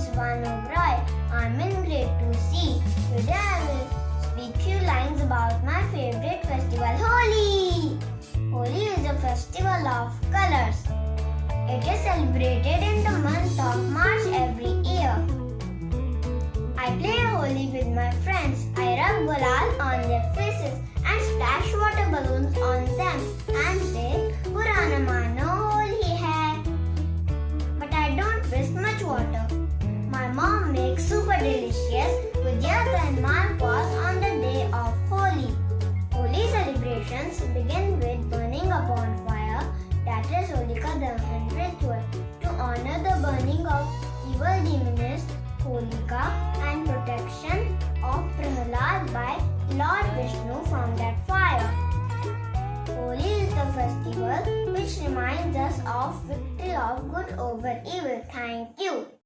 is Subhaan Oberoi. I'm in grade 2C. Today I will speak few lines about my favorite festival, Holi. Holi is a festival of colors. It is celebrated in the month of March every year. I play Holi with my friends. I rub gulaal on their faces and splash water balloons on them and say, Purana mano Holi hai. But I don't waste much water. My mom makes super delicious Gujias and Malpuas on the day of Holi. Holi celebrations begin with burning a bonfire, that is Holika dahan ritual, to honor the burning of evil demoness Holika and protection of Prahalad by Lord Vishnu from that fire. Holi is the festival which reminds us of victory of good over evil. Thank you.